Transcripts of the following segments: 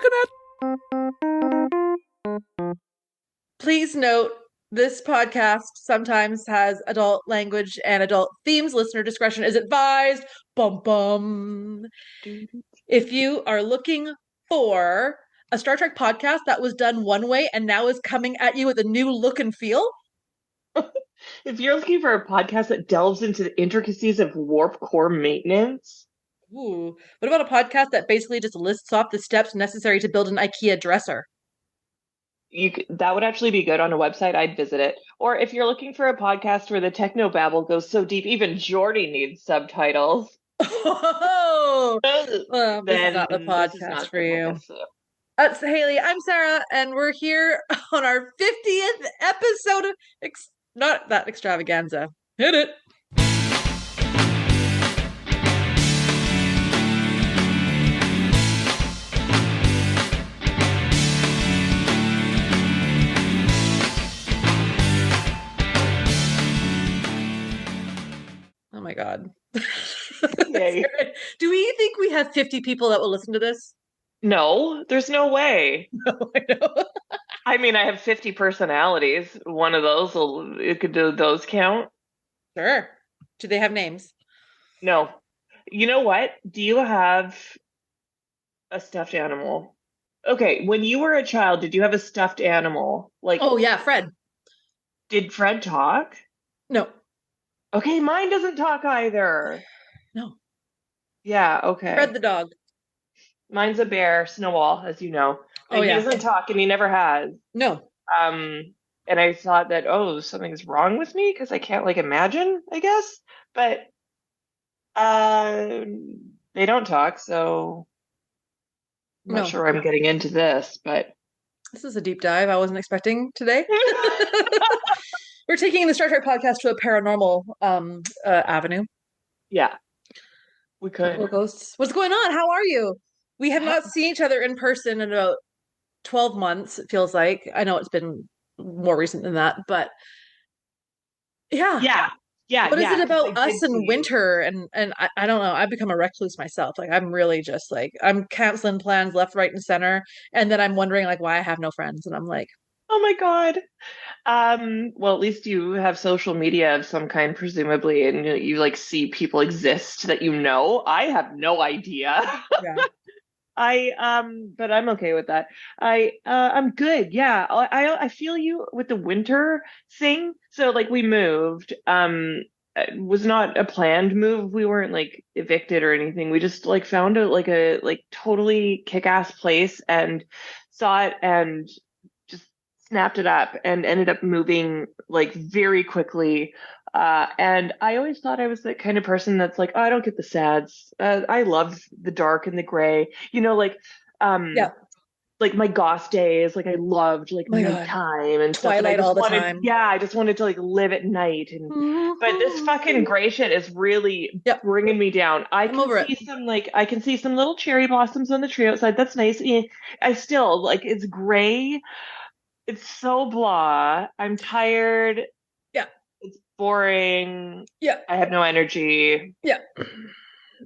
looking at? Please note, this podcast sometimes has adult language and adult themes. Listener discretion is advised. Bum bum. If you are looking for a Star Trek podcast that was done one way and now is coming at you with a new look and feel, If you're looking for a podcast that delves into the intricacies of warp core maintenance, ooh, what about a podcast that basically just lists off the steps necessary to build an IKEA dresser? that would actually be good on a website. I'd visit it. Or if you're looking for a podcast where the techno babble goes so deep, even Jordy needs subtitles. Oh, well, this is not the podcast for you. That's Haley. I'm Sarah, and we're here on our 50th episode of not that extravaganza. Hit it. Oh my God. Yay. Do we think we have 50 people that will listen to this? No, there's no way. No, I know. I mean, I have 50 personalities. One of those could do those count? Sure. Do they have names? No. You know what? Do you have a stuffed animal? Okay, when you were a child, did you have a stuffed animal? Oh yeah, Fred. Did Fred talk? No. Okay, mine doesn't talk either. No. Yeah, okay. Fred the dog. Mine's a bear, Snowball, as you know. And Oh, yeah. He doesn't talk, and he never has. No. And I thought that, something's wrong with me because I can't imagine, I guess. But they don't talk, so I'm not sure I'm getting into this, but this is a deep dive I wasn't expecting today. We're taking the Star Trek podcast to a paranormal avenue. Yeah, we could. Ghosts. What's going on? How are you? We have not seen each other in person in about 12 months, it feels like. I know it's been more recent than that, but yeah. What is it about us and winter? And I don't know. I've become a recluse myself. I'm really just I'm canceling plans left, right, and center. And then I'm wondering why I have no friends. And I'm like, oh my God. Well, at least you have social media of some kind, presumably, and you see people exist that you know. I have no idea. Yeah. But I'm okay with that. I'm good. Yeah. I feel you with the winter thing. So we moved. It was not a planned move. We weren't evicted or anything. We just found a totally kick-ass place and saw it and just snapped it up and ended up moving very quickly. And I always thought I was the kind of person that's I don't get the sads. I love the dark and the gray. My goth days. I loved nighttime and Twilight stuff. all the time. Yeah, I just wanted to live at night. And but this fucking gray shit is really bringing me down. I can see some little cherry blossoms on the tree outside. That's nice. I still it's gray. It's so blah. I'm tired. It's boring. Yeah. I have no energy. Yeah.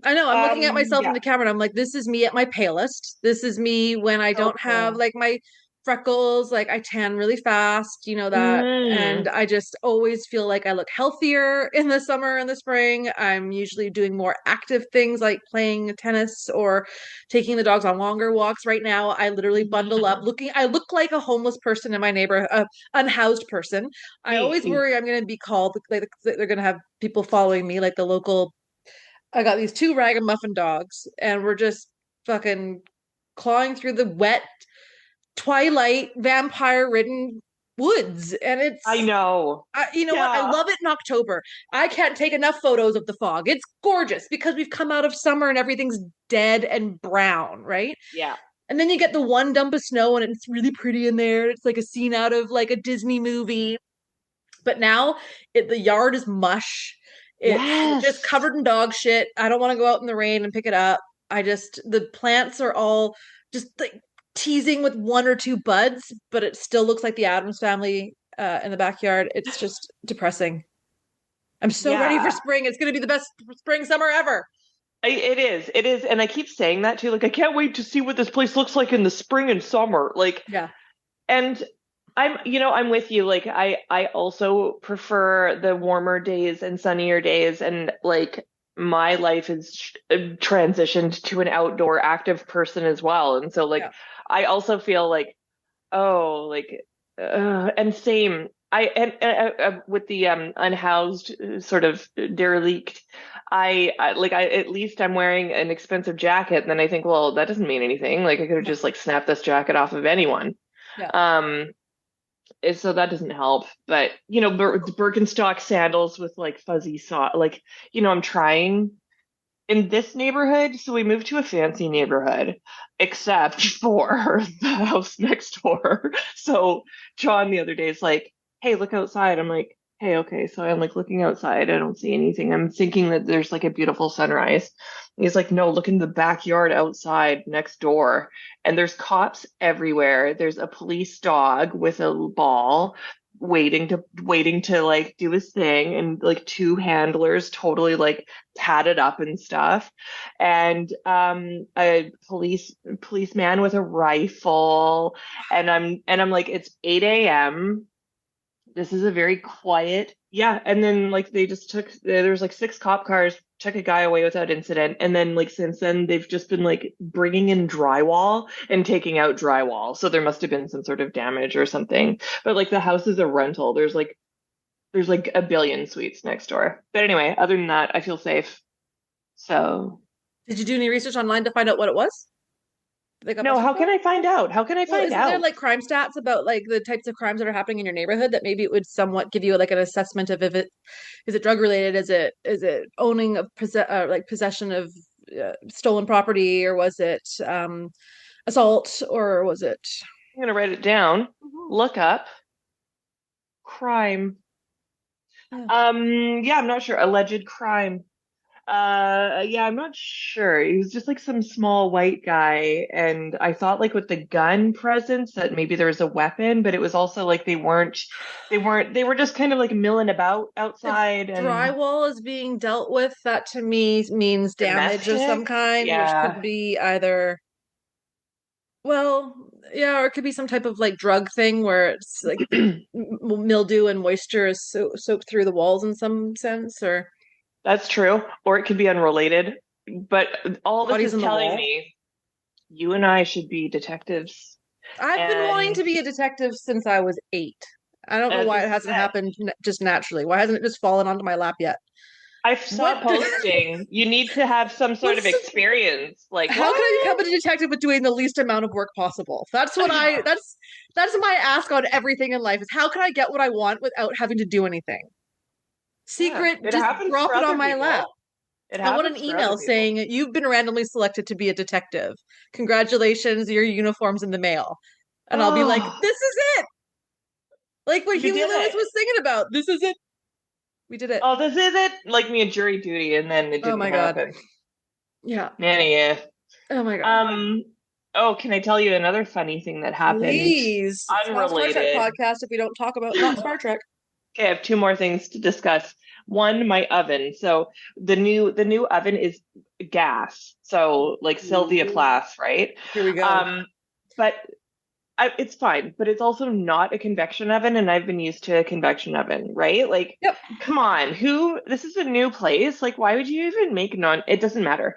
I know. I'm looking at myself in the camera and I'm like, this is me at my palest. This is me when I don't have my freckles. I tan really fast, you know that. And I just always feel I look healthier in the summer and the spring. I'm usually doing more active things like playing tennis or taking the dogs on longer walks. Right now, I literally bundle up I look like a homeless person in my neighborhood, unhoused person. I always worry I'm going to be called, they're going to have people following me, the local. I got these 2 ragamuffin dogs, and we're just fucking clawing through the wet, twilight, vampire-ridden woods. And it's... I know. What? I love it in October. I can't take enough photos of the fog. It's gorgeous because we've come out of summer and everything's dead and brown, right? Yeah. And then you get the one dump of snow, and it's really pretty in there. It's like a scene out of a Disney movie. But now, the yard is mush. It's just covered in dog shit. I don't want to go out in the rain and pick it up. The plants are all just teasing with 1 or 2 buds, but it still looks like the Addams Family in the backyard. It's just depressing. I'm so ready for spring. It's going to be the best spring summer ever. It is, and I keep saying that too. Like, I can't wait to see what this place looks like in the spring and summer. Like, Yeah. and I'm with you. Like, I also prefer the warmer days and sunnier days, and like my life is transitioned to an outdoor active person as well, and so like Yeah. I also feel like, oh, like, and same. With the unhoused sort of derelict, I at least I'm wearing an expensive jacket, and then I think, well, that doesn't mean anything. Like, I could have Yeah. just like snapped this jacket off of anyone. Yeah. Um, so that doesn't help. But Birkenstock sandals with like fuzzy like, I'm trying in this neighborhood. So we moved to a fancy neighborhood, except for the house next door. So John the other day is like, "Hey, look outside." I'm like, "Hey, okay." So I'm like looking outside. I don't see anything. I'm thinking that there's like a beautiful sunrise. He's like, "No, look in the backyard outside next door." And there's cops everywhere. There's a police dog with a ball waiting to like do his thing, and like two handlers totally like tatted up and stuff, and a policeman with a rifle, and I'm like, it's 8 a.m. This is a very quiet, yeah. And then like they just there was like six cop cars, took a guy away without incident. And then like since then they've just been like bringing in drywall and taking out drywall. So there must have been some sort of damage or something. But like the house is a rental. There's like a billion suites next door. But anyway, other than that, I feel safe. So Did you do any research online to find out what it was they got no, busted how for? can I find out? How can I Well, find isn't there out? like crime stats about like the types of crimes that are happening in your neighborhood that maybe it would somewhat give you like an assessment of if it is it drug related? Is it owning of like possession of stolen property, or was it assault, or was it? I'm gonna write it down. Look up crime. Yeah. Yeah, I'm not sure. Alleged crime. Yeah, I'm not sure. He was just like some small white guy, and I thought like with the gun presence that maybe there was a weapon, but it was also like they were just kind of like milling about If outside and drywall is being dealt with, that to me means damage of some domestic. kind, which Yeah. could be either, well, yeah, or it could be some type of like drug thing where it's like mildew and moisture is soaked through the walls in some sense, or That's true. Or it could be unrelated. But all this bodies is in the telling wall. me you and I should be detectives. I've been wanting And to be a detective since I was 8. I don't know as why I it hasn't said, happened just naturally. Why hasn't it just fallen onto my lap yet? I What? saw posting. You need to have some sort of What's experience. Like, how can I what? become a detective with doing the least amount of work possible? That's what I that's my ask on everything in life is how can I get what I want without having to do anything? Yeah, Secret, it just happens drop for it on other my lap. people. It I want an happens for other email people. saying you've been randomly selected to be a detective. Congratulations, your uniform's in the mail. And I'll be like, Oh, this is it. Like what you Huey did Lewis it. was singing about. This is it. We did it. Oh, this is it. Like me a jury duty, and then it Oh didn't my God. happen. Yeah. Yeah. Oh my God. Um. Oh, can I tell you another funny thing that happened? Please. It's not a Star Trek Unrelated. podcast if we don't talk about not Star Trek. Okay, I have two more things to discuss. One, my oven. So the new oven is gas. So like Sylvia Plath, right? Here we go. But it's fine. But it's also not a convection oven, and I've been used to a convection oven, right? Like, Yep. come on, who? This is a new place. Like, why would you even make non? It doesn't matter.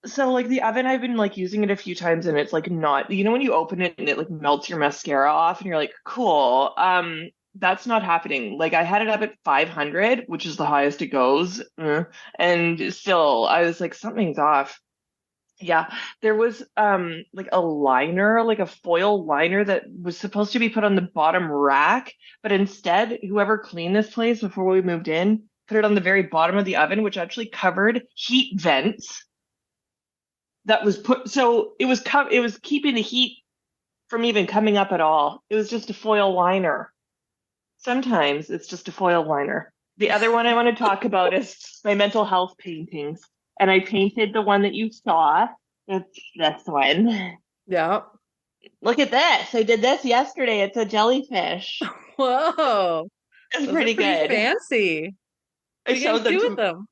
So like the oven, I've been like using it a few times, and it's like not, when you open it and it like melts your mascara off, and you're like, cool. That's not happening. Like I had it up at 500, which is the highest it goes, and still, I was like, something's off. Yeah, there was like a liner, like a foil liner that was supposed to be put on the bottom rack, but instead, whoever cleaned this place before we moved in put it on the very bottom of the oven, which actually covered heat vents that was put, so it was keeping the heat from even coming up at all. It was just a foil liner. Sometimes it's just a foil liner. The other one I want to talk about is my mental health paintings. And I painted the one that you saw. It's this one. Yeah. Look at this. I did this yesterday. It's a jellyfish. Whoa. It's Those are pretty pretty good. fancy. I What are you going showed to them do with to them?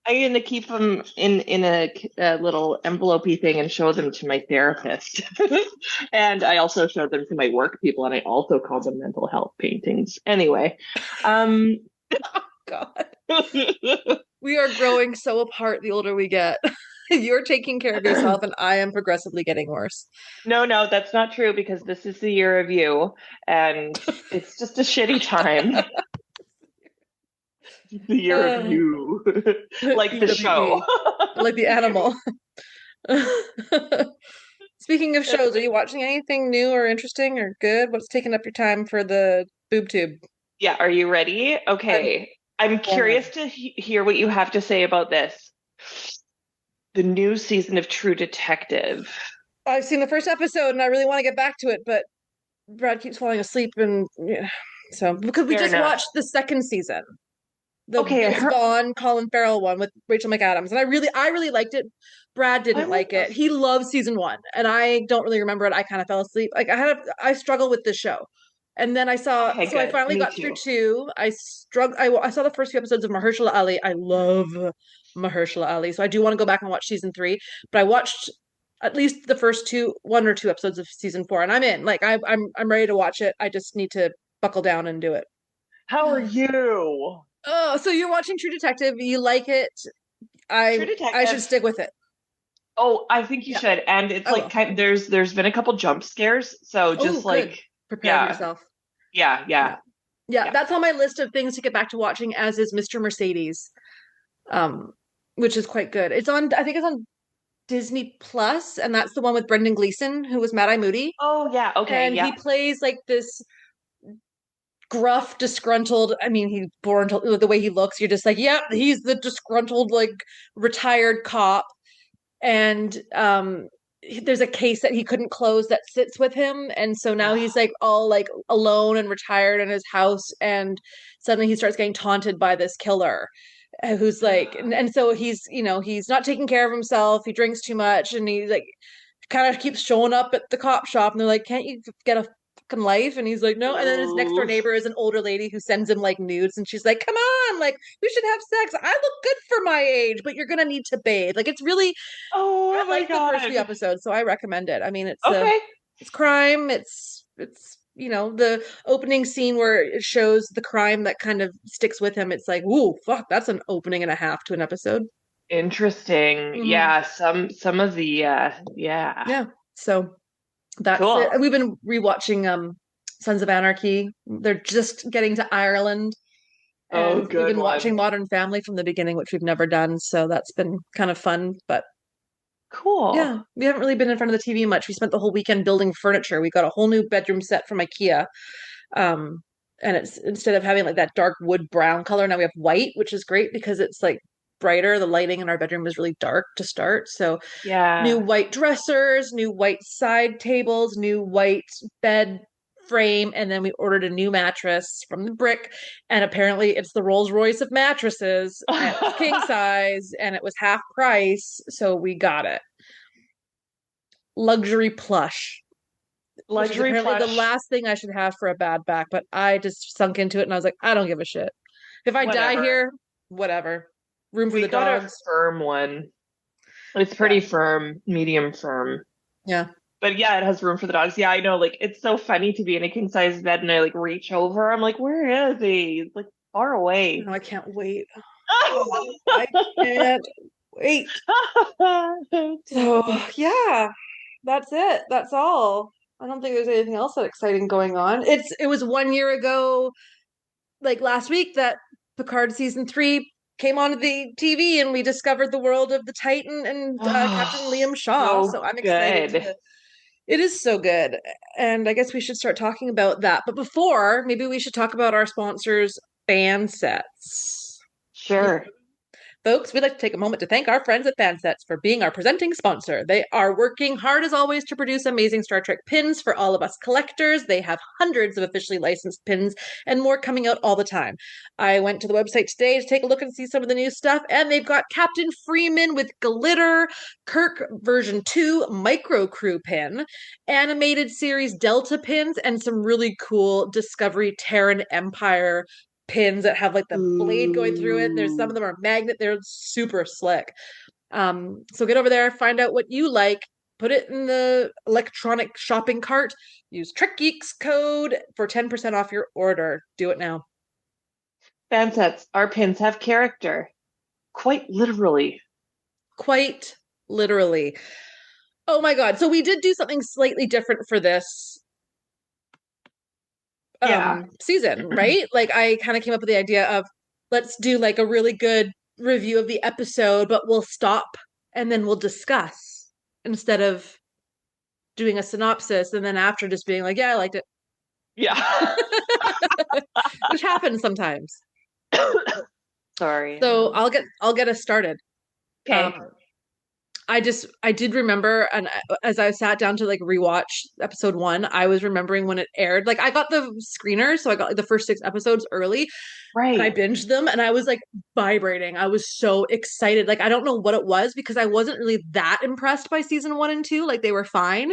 I going to keep them in a little envelopey thing and show them to my therapist. And I also show them to my work people, and I also call them mental health paintings. Anyway, um, God. We are growing so apart the older we get. You're taking care of yourself, and I am progressively getting worse. no, that's not true because this is the year of you, and it's just a shitty time. The year of Uh, you, like the show. EWP, like the animal. Speaking of shows, are you watching anything new or interesting or good? What's taking up your time for the boob tube? Yeah, are you ready? I'm Okay. I'm born curious ready. to hear what you have to say about this. The new season of True Detective. I've seen the first episode and I really want to get back to it, but Brad keeps falling asleep and yeah. So because we Fair just enough. watched the second season, the Okay, Vince Vaughn, Colin Farrell one with Rachel McAdams, and I really liked it. Brad I didn't love like it. those. He loved season one, and I don't really remember it. I kind of fell asleep. Like I struggle with this show, and then Okay, so I good. finally Me got through too. two. I saw the first few episodes of Mahershala Ali. I love Mahershala Ali, so I do want to go back and watch season three. But I watched at least the first one or two episodes of season four, and I'm in. Like I'm ready to watch it. I just need to buckle down and do it. How are you? Oh, so you're watching True Detective. You like it. I True I should Detective. stick with it. Oh, I think you Yeah, should. And it's I like will. there's been a couple jump scares, so Oh, just good. like Prepare yeah, yourself. yeah, Yeah. yeah, Yeah, yeah. that's on my list of things to get back to watching, as is Mr. Mercedes, um, which is quite good. I think it's on Disney Plus, and that's the one with Brendan Gleeson, who was Mad Eye Moody. Oh yeah, okay, And yeah. he plays like this gruff, disgruntled. I mean, he's born to the way he looks. You're just like, yep, he's the disgruntled, like retired cop. And there's a case that he couldn't close that sits with him, and so now he's like all like alone and retired in his house, and suddenly he starts getting taunted by this killer who's like and so he's not taking care of himself. He drinks too much, and he like kind of keeps showing up at the cop shop, and they're like, can't you get a fucking life? And he's like, no. And then his next door Ooh. neighbor is an older lady who sends him like nudes, and she's like, come on, like we should have sex. I look good for my age, but you're gonna need to bathe. Like it's really, I Oh my like the first few God. episodes, so I recommend it. I mean, Okay. it's crime. It's the opening scene where it shows the crime that kind of sticks with him. It's like, ooh, fuck, that's an opening and a half to an episode. Interesting. Hmm. Yeah, some of the yeah. Yeah. So that's it. Cool. We've been rewatching Sons of Anarchy. They're just getting to Ireland, Oh, and we've good been watching one. Modern Family from the beginning, which we've never done. So that's been kind of fun. But Cool. yeah, we haven't really been in front of the TV much. We spent the whole weekend building furniture. We got a whole new bedroom set from IKEA. Um, and it's instead of having like that dark wood brown color, now we have white, which is great because it's like brighter. The lighting in our bedroom is really dark to start. So new Yeah. white dressers, new white side tables, new white bed frame, and then we ordered a new mattress from the Brick, and apparently it's the Rolls Royce of mattresses, and it's king size, and it was half price, so we got it. Luxury plush, which is Luxury apparently the plush, last thing I should have for a bad back, but I just sunk into it and I was like, I don't give a shit. If I die whatever. here, whatever. Room for We the got a dogs. firm one. It's Yeah. pretty firm, medium firm. Yeah. But yeah, it has room for the dogs. Yeah, I know. Like it's so funny to be in a king size bed and I like reach over. I'm like, where is he? He's like far No, away. I can't wait. I can't wait. So, yeah, that's it. That's all. I don't think there's anything else that exciting going on. It was 1 year ago, like last week, that Picard season three came onto the TV, and we discovered the world of the Titan and Captain Oh, Liam Shaw. so So I'm excited good. to. It is so good, and I guess we should start talking about that. But before, maybe we should talk about our sponsors, fan sets. Sure. Folks, we'd like to take a moment to thank our friends at Fansets for being our presenting sponsor. They are working hard as always to produce amazing Star Trek pins for all of us collectors. They have hundreds of officially licensed pins and more coming out all the time. I went to the website today to take a look and see some of the new stuff, and they've got Captain Freeman with glitter, Kirk version 2 micro crew pin, animated series Delta pins, and some really cool Discovery Terran Empire pins that have like the blade going through it. There's some of Ooh. them are magnet. They're super slick. So get over there, find out what you like, put it in the electronic shopping cart, use Trick Geeks code for 10% off your order. Do it now. Fansets, our pins have character. Quite literally. Quite literally. Oh my God. So we did do something slightly different for this Yeah. season, right? Like I kind of came up with the idea of let's do like a really good review of the episode, but we'll stop and then we'll discuss instead of doing a synopsis and then after just being like, yeah, I liked it. Yeah. Which happens sometimes. Sorry. So I'll get us started. Okay. I did remember, and as I sat down to like rewatch episode 1, I was remembering when it aired. Like I got the screener, so I got like the first 6 episodes early, and I Right. binged them, and I was like vibrating. I was so excited. Like I don't know what it was because I wasn't really that impressed by season 1 and 2. Like they were fine,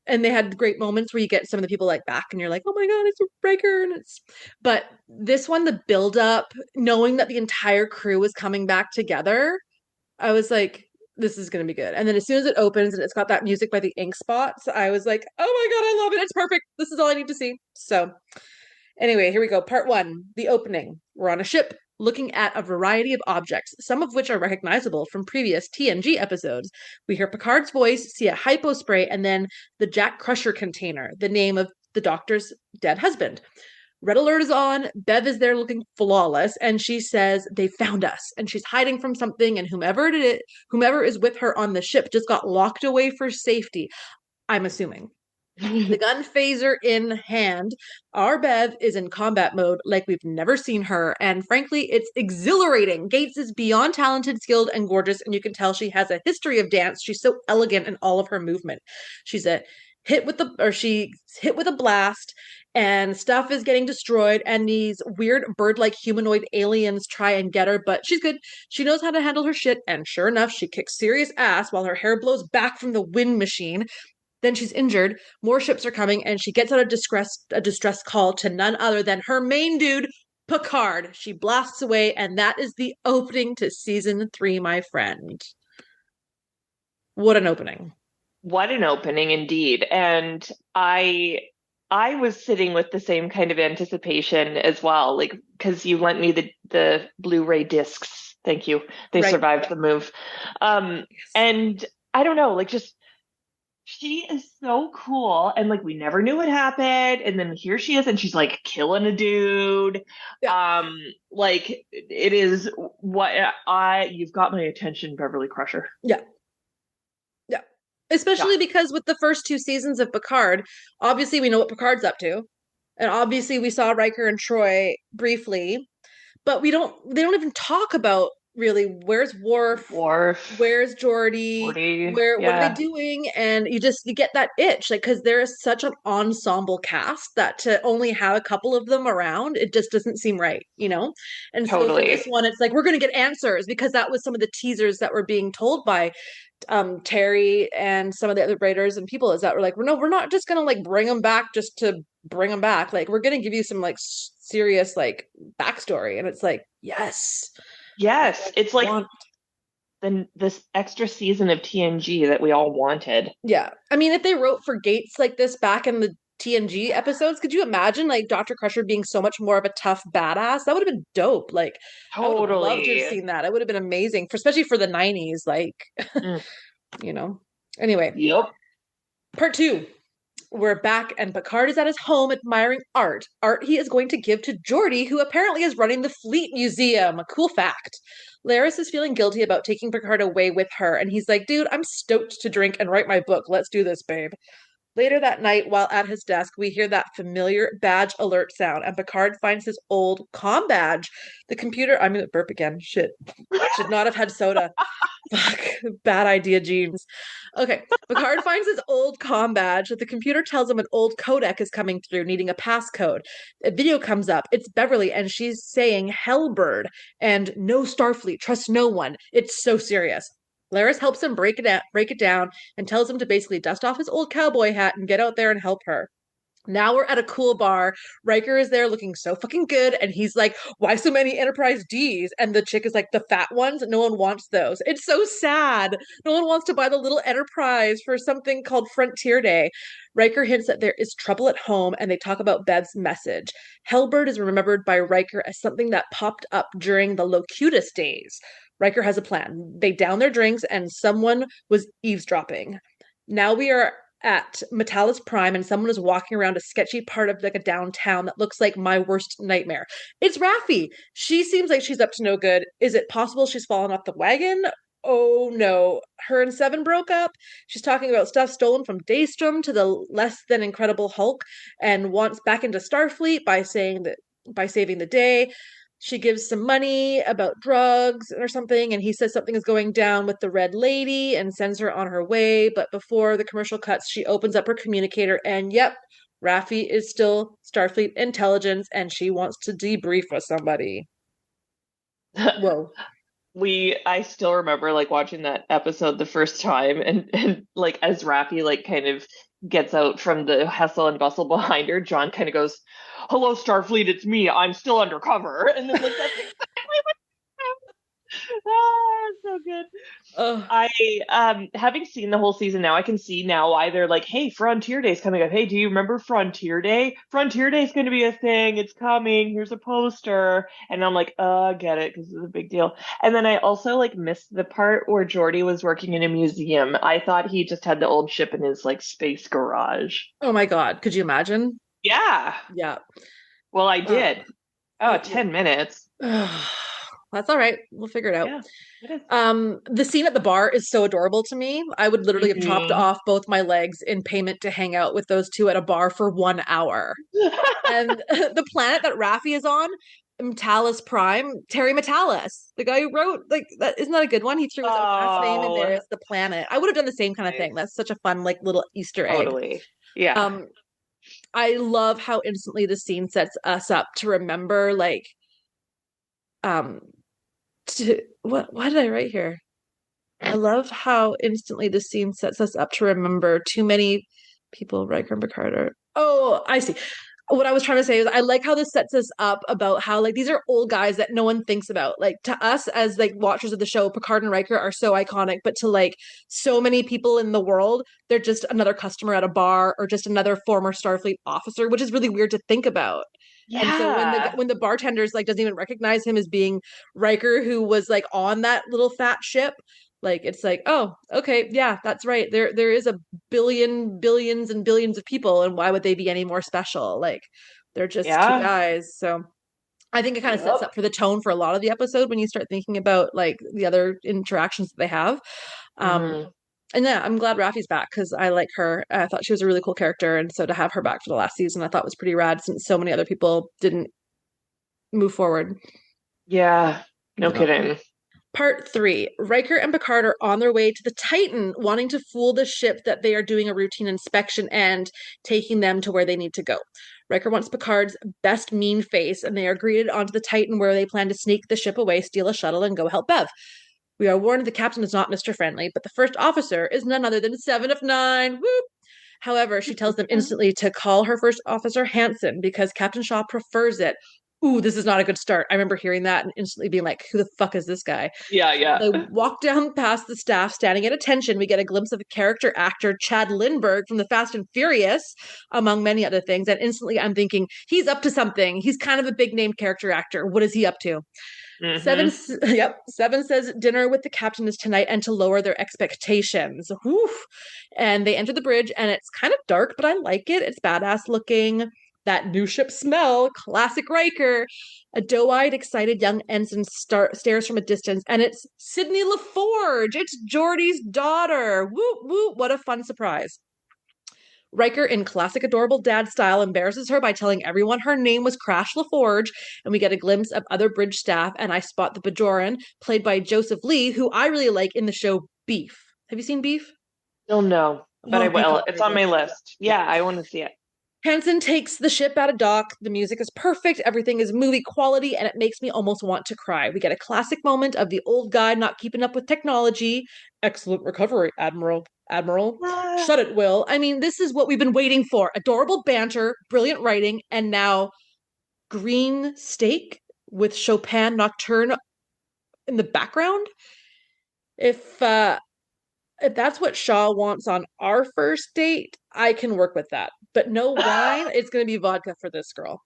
and they had great moments where you get some of the people like back, and you're like, oh my God, it's a Riker, and it's. But this one, the build up, knowing that the entire crew was coming back together, I was like, this is going to be good. And then as soon as it opens and it's got that music by the Ink Spots, I was like, oh my God, I love it. It's perfect. This is all I need to see. So, anyway, here we go. Part 1, the opening. We're on a ship looking at a variety of objects, some of which are recognizable from previous TNG episodes. We hear Picard's voice, see a hypo spray, and then the Jack Crusher container, the name of the Doctor's dead husband. Red alert is on. Bev is there looking flawless, and she says they found us, and she's hiding from something. And whomever is with her on the ship just got locked away for safety. I'm assuming. The gun phaser in hand, our Bev is in combat mode like we've never seen her, and frankly, it's exhilarating. Gates is beyond talented, skilled, and gorgeous, and you can tell she has a history of dance. She's so elegant in all of her movement. She's she's hit with a blast, and stuff is getting destroyed, and these weird bird-like humanoid aliens try and get her, but she's good. She knows how to handle her shit, and sure enough, she kicks serious ass while her hair blows back from the wind machine. Then she's injured. More ships are coming, and she gets out a distress call to none other than her main dude, Picard. She blasts away, and that is the opening to season 3, my friend. What an opening. What an opening indeed. And I was sitting with the same kind of anticipation as well, like because you lent me the Blu-ray discs. Thank you. They Right. survived the move. And I don't know, like just she is so cool, and like we never knew what happened, and then here she is, and she's like killing a dude. Yeah. Like it is what you've got my attention, Beverly Crusher. Yeah. Yeah. Especially because with the first 2 seasons of Picard, obviously we know what Picard's up to. And obviously we saw Riker and Troy briefly, but they don't even talk about really where's Worf, where's Geordi, what are they doing? And you get that itch, like because there is such an ensemble cast that to only have a couple of them around, it just doesn't seem right, you know? And so for this one, it's like we're gonna get answers because that was some of the teasers that were being told by Terry and some of the other writers and people is that we're like, no, we're not just gonna like bring them back just to bring them back. Like we're gonna give you some like serious like backstory, and it's like yes, it's like this extra season of TNG that we all wanted. Yeah, I mean, if they wrote for Gates like this back in the TNG episodes, could you imagine like Dr. Crusher being so much more of a tough badass? That would have been dope. Like, I would have loved to have seen that. It would have been amazing, especially for the 90s. Like, you know. Anyway. Yep. Part 2. We're back, and Picard is at his home admiring art. Art he is going to give to Geordi, who apparently is running the Fleet Museum. A cool fact. Laris is feeling guilty about taking Picard away with her, and he's like, dude, I'm stoked to drink and write my book. Let's do this, babe. Later that night, while at his desk, we hear that familiar badge alert sound, and Picard finds his old comm badge. The computer, I'm gonna burp again. Shit. Should not have had soda. Fuck. Bad idea, Jeans. Okay. Picard finds his old comm badge. The computer tells him an old codec is coming through, needing a passcode. A video comes up. It's Beverly, and she's saying Hellbird and no Starfleet, trust no one. It's so serious. Laris helps him break it down, and tells him to basically dust off his old cowboy hat and get out there and help her. Now we're at a cool bar. Riker is there looking so fucking good. And he's like, why so many Enterprise Ds? And the chick is like, the fat ones? No one wants those. It's so sad. No one wants to buy the little Enterprise for something called Frontier Day. Riker hints that there is trouble at home and they talk about Bev's message. Hellbird is remembered by Riker as something that popped up during the Locutus days. Riker has a plan. They down their drinks and someone was eavesdropping. Now we are at Metalis Prime and someone is walking around a sketchy part of like a downtown that looks like my worst nightmare. It's Raffi. She seems like she's up to no good. Is it possible she's fallen off the wagon? Oh no. Her and Seven broke up. She's talking about stuff stolen from Daystrom to the less than incredible Hulk and wants back into Starfleet by saying that by saving the day. She gives some money about drugs or something, and he says something is going down with the Red Lady and sends her on her way. But before the commercial cuts, she opens up her communicator, and yep, Raffi is still Starfleet intelligence, and she wants to debrief with somebody. Whoa. I still remember like watching that episode the first time and like as Raffi like kind of gets out from the hustle and bustle behind her, John kind of goes, "Hello, Starfleet, it's me. I'm still undercover." And then like that's exactly what so good. I having seen the whole season now, I can see now why they're like, hey, Frontier Day's coming up. Hey, do you remember Frontier Day? Frontier Day's going to be a thing. It's coming. Here's a poster. And I'm like, I get it because it's a big deal. And then I also like missed the part where Geordi was working in a museum. I thought he just had the old ship in his like space garage. Oh my God. Could you imagine? Yeah. Yeah. Well, I did. 10 minutes. That's all right. We'll figure it out. Yeah, it is. The scene at the bar is so adorable to me. I would literally have chopped off both my legs in payment to hang out with those two at a bar for 1 hour. And the planet that Raffi is on, Metalis Prime, Terry Metalis, the guy who wrote like that. Isn't that a good one? He threw his own last name and there's the planet. I would have done the same kind of thing. That's such a fun like little Easter egg. Totally. Yeah. I love how instantly the scene sets us up to remember like what did I write here? I love how instantly the scene sets us up to remember too many people, Riker and Picard are. Oh, I see. What I was trying to say is I like how this sets us up about how like these are old guys that no one thinks about. Like to us as like watchers of the show, Picard and Riker are so iconic, but to like so many people in the world, they're just another customer at a bar or just another former Starfleet officer, which is really weird to think about. Yeah. And so when the bartender's like doesn't even recognize him as being Riker, who was like on that little fat ship, like it's like, oh, okay, yeah, that's right. There is a billions and billions of people, and why would they be any more special? Like they're just two guys. So I think it kind of sets up for the tone for a lot of the episode when you start thinking about like the other interactions that they have. And yeah, I'm glad Raffi's back because I like her. I thought she was a really cool character. And so to have her back for the last season, I thought was pretty rad since so many other people didn't move forward. Yeah, no kidding. Part 3. Riker and Picard are on their way to the Titan, wanting to fool the ship that they are doing a routine inspection and taking them to where they need to go. Riker wants Picard's best mean face, and they are greeted onto the Titan where they plan to sneak the ship away, steal a shuttle, and go help Bev. We are warned the captain is not Mr. Friendly, but the first officer is none other than Seven of Nine. Whoop! However, she tells them instantly to call her first officer Hanson because Captain Shaw prefers it. Ooh, this is not a good start. I remember hearing that and instantly being like, who the fuck is this guy? Yeah. They walk down past the staff standing at attention. We get a glimpse of the character actor Chad Lindbergh from the Fast and Furious, among many other things. And instantly I'm thinking, he's up to something. He's kind of a big name character actor. What is he up to? Seven says dinner with the captain is tonight and to lower their expectations. Whew. And they enter the bridge and it's kind of dark, but I like it. It's badass looking. That new ship smell, classic Riker. A doe-eyed, excited young ensign stares from a distance, and it's Sydney LaForge. It's Geordi's daughter. Whoop, whoop. What a fun surprise. Riker, in classic adorable dad style, embarrasses her by telling everyone her name was Crash LaForge, and we get a glimpse of other bridge staff, and I spot the Bajoran, played by Joseph Lee, who I really like in the show Beef. Have you seen Beef? Still no, but I will. It's on my list. Yeah, I want to see it. Hansen takes the ship out of dock. The music is perfect. Everything is movie quality, and it makes me almost want to cry. We get a classic moment of the old guy not keeping up with technology. Excellent recovery, Admiral. Admiral. Shut it, Will. I mean, this is what we've been waiting for. Adorable banter, brilliant writing, and now green steak with Chopin Nocturne in the background. If that's what Shaw wants on our first date, I can work with that. But no wine, it's going to be vodka for this girl.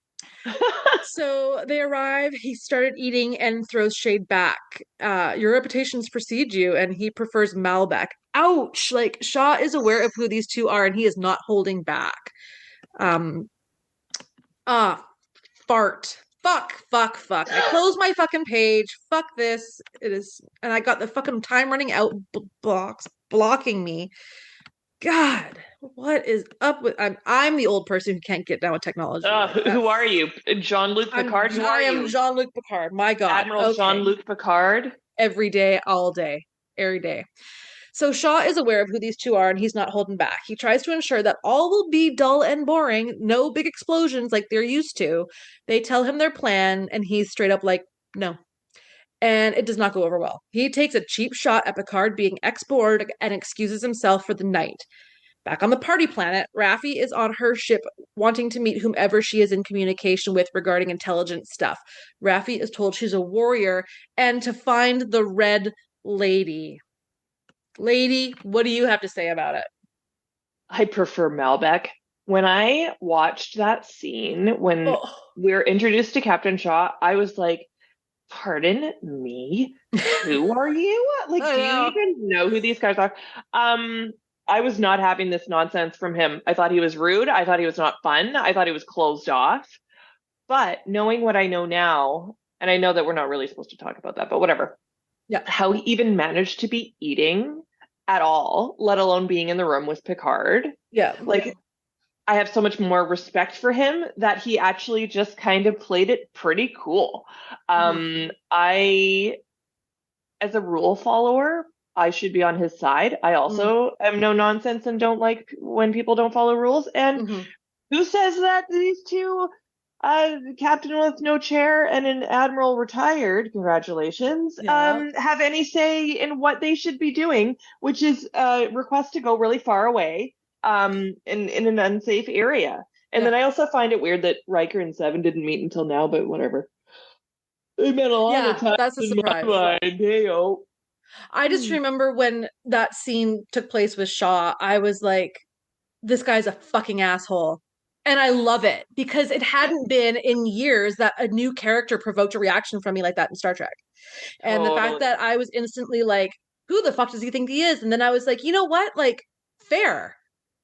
So they arrive. He started eating and throws shade back. Your reputations precede you, and he prefers Malbec. Ouch! Like, Shaw is aware of who these two are, and he is not holding back. Fart. Fuck. I closed my fucking page. Fuck this. It is, and I got the fucking time running out blocks blocking me. God, what is up with? I'm the old person who can't get down with technology. Who are you, Jean-Luc Picard? I am Jean-Luc Picard. My God, Admiral Jean-Luc Picard. Every day, all day, every day. So Shaw is aware of who these two are, and he's not holding back. He tries to ensure that all will be dull and boring, no big explosions like they're used to. They tell him their plan, and he's straight up like, no. And it does not go over well. He takes a cheap shot at Picard being ex-bored and excuses himself for the night. Back on the party planet, Raffi is on her ship wanting to meet whomever she is in communication with regarding intelligent stuff. Raffi is told she's a warrior and to find the Red Lady. Lady, what do you have to say about it? I prefer Malbec. When I watched that scene, when we're introduced to Captain Shaw, I was like, pardon me? Who are you? Like, do you even know who these guys are? I was not having this nonsense from him. I thought he was rude. I thought he was not fun. I thought he was closed off. But knowing what I know now, and I know that we're not really supposed to talk about that, but whatever. Yeah. How he even managed to be eating at all, let alone being in the room with Picard. Yeah. Like, I have so much more respect for him that he actually just kind of played it pretty cool. I, as a rule follower, I should be on his side. I also am no nonsense and don't like when people don't follow rules. And who says that these two, captain with no chair and an admiral retired, congratulations, have any say in what they should be doing, which is request to go really far away in an unsafe area. And then I also find it weird that Riker and Seven didn't meet until now, but whatever. They met a lot of times. That's a surprise. Hey-o. I just remember when that scene took place with Shaw, I was like, this guy's a fucking asshole. And I love it because it hadn't been in years that a new character provoked a reaction from me like that in Star Trek. And the fact that I was instantly like, who the fuck does he think he is? And then I was like, you know what? Like, fair.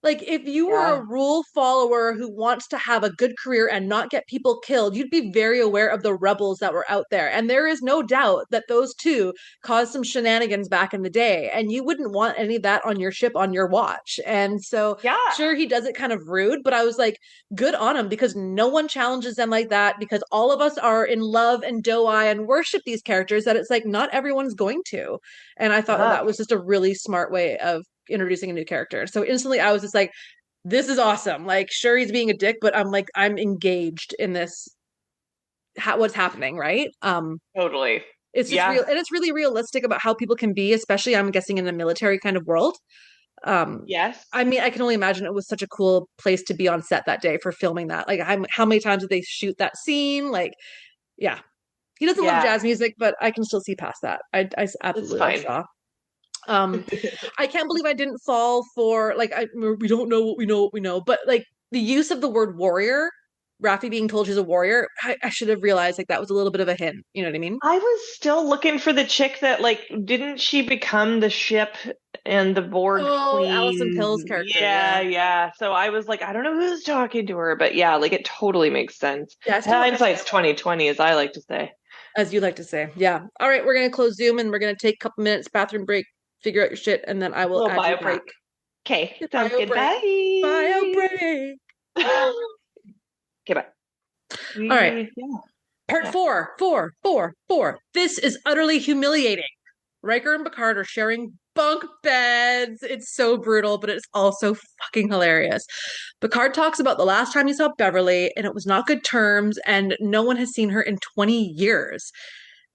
Like, if you were a rule follower who wants to have a good career and not get people killed, you'd be very aware of the rebels that were out there. And there is no doubt that those two caused some shenanigans back in the day. And you wouldn't want any of that on your ship on your watch. And so, sure, he does it kind of rude, but I was like, good on him, because no one challenges them like that, because all of us are in love and doe-eye and worship these characters, that it's like, not everyone's going to. And I thought that was just a really smart way of introducing a new character. So instantly I was just like, this is awesome. Like, sure, he's being a dick, but I'm like, I'm engaged in this, what's happening, right? Totally. It's just real, and it's really realistic about how people can be, especially, I'm guessing, in a military kind of world. Yes. I mean, I can only imagine it was such a cool place to be on set that day for filming that. Like, how many times did they shoot that scene? Like, yeah. He doesn't love jazz music, but I can still see past that. I absolutely love Shaw. I can't believe I didn't fall for, like, we don't know what we know, but like the use of the word warrior, Raffi being told she's a warrior, I should have realized like that was a little bit of a hint. You know what I mean? I was still looking for the chick that, like, didn't she become the ship and the Borg queen? Alison Pill's character. Yeah. So I was like, I don't know who's talking to her, but yeah, like, it totally makes sense. Yeah, hindsight's 2020, as I like to say. As you like to say. Yeah. All right, we're gonna close Zoom and we're gonna take a couple minutes, bathroom break, figure out your shit, and then I will add you break. Okay, sounds good. Bye. Bio break. Okay, bye. All right. Part 4. This is utterly humiliating. Riker and Picard are sharing bunk beds. It's so brutal, but it's also fucking hilarious. Picard talks about the last time he saw Beverly, and it was not good terms, and no one has seen her in 20 years.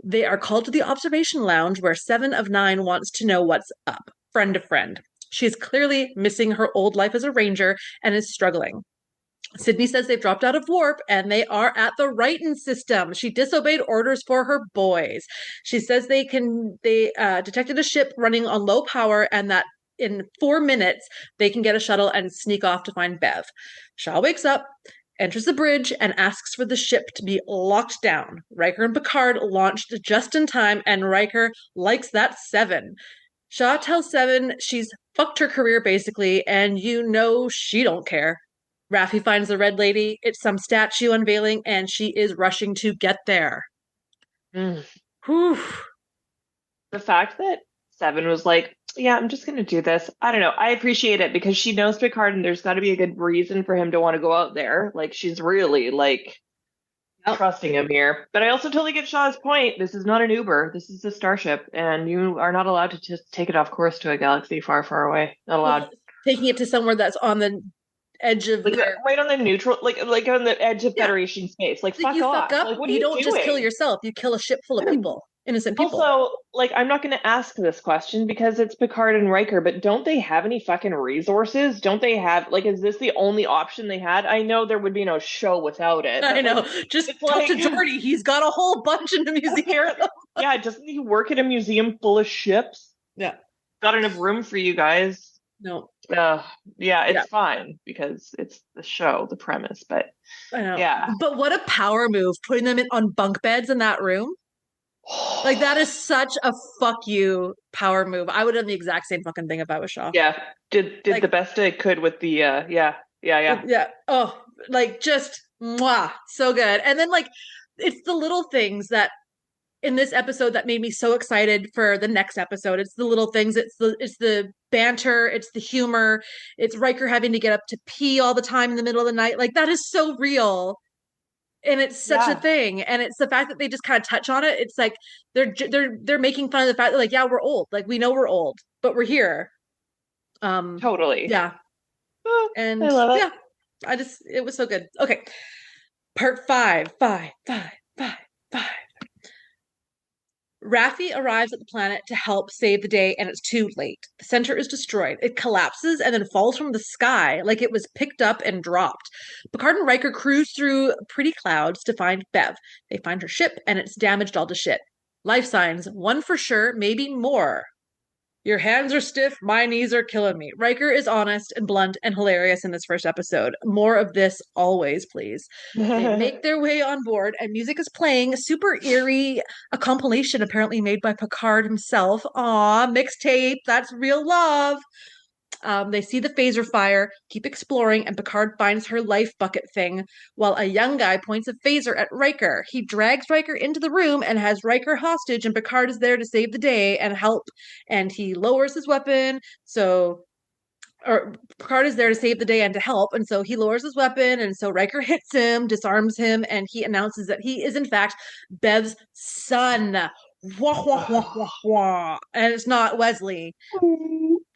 They are called to the observation lounge where 7 of 9 wants to know what's up, friend to friend. She is clearly missing her old life as a ranger and is struggling. Sydney says they've dropped out of warp and they are at the Righton system. She disobeyed orders for her boys. She says they detected a ship running on low power and that in 4 minutes they can get a shuttle and sneak off to find Bev. Shaw wakes up, enters the bridge, and asks for the ship to be locked down. Riker and Picard launched just in time, and Riker likes that 7. Shaw tells 7 she's fucked her career basically, and she don't care. Raffi finds the Red Lady. It's some statue unveiling, and she is rushing to get there. Whew. The fact that 7 was like, yeah, I'm just going to do this. I don't know. I appreciate it because she knows Picard and there's got to be a good reason for him to want to go out there. Like, she's really, trusting him here. But I also totally get Shaw's point. This is not an Uber. This is a starship, and you are not allowed to just take it off course to a galaxy far, far away. Not allowed. Taking it to somewhere that's on the edge of right on the neutral, like on the edge of Federation space. Like, fuck you off. Fuck up. Like, what you are you don't doing? Just kill yourself. You kill a ship full of people, innocent people. Also, I'm not going to ask this question because it's Picard and Riker, but don't they have any fucking resources? Don't they have, is this the only option they had? I know there would be no show without it. I know. Just talk to Geordi. He's got a whole bunch in the museum. Yeah, doesn't he work at a museum full of ships? Yeah. Got enough room for you guys. No. It's fine because it's the show, the premise, but I know. Yeah. But what a power move, putting them on bunk beds in that room. That is such a fuck you power move. I would have done the exact same fucking thing if I was Shaw. Yeah. Did the best I could with the yeah. Oh, just mwah, so good. And then it's the little things that in this episode that made me so excited for the next episode. It's the little things. It's the banter. It's the humor. It's Riker having to get up to pee all the time in the middle of the night. That is so real. And it's such a thing. And it's the fact that they just kind of touch on it. It's like they're making fun of the fact that yeah, we're old. We know we're old, but we're here. Totally. Yeah. And I love it. Yeah, it was so good. Okay. Part 5. Raffi arrives at the planet to help save the day, and it's too late. The center is destroyed. It collapses and then falls from the sky like it was picked up and dropped. Picard and Riker cruise through pretty clouds to find Bev. They find her ship, and it's damaged all to shit. Life signs, 1 for sure, maybe more. Your hands are stiff, my knees are killing me. Riker is honest and blunt and hilarious in this first episode. More of this always, please. They make their way on board and music is playing. Super eerie, a compilation apparently made by Picard himself. Aw, mixtape, that's real love. They see the phaser fire, keep exploring, and Picard finds her life bucket thing, while a young guy points a phaser at Riker. He drags Riker into the room and has Riker hostage, and Picard is there to save the day and help, and he lowers his weapon, Picard is there to save the day and to help, and so he lowers his weapon, and so Riker hits him, disarms him, and he announces that he is in fact Bev's son. Wah, wah, wah, wah, wah. And it's not Wesley.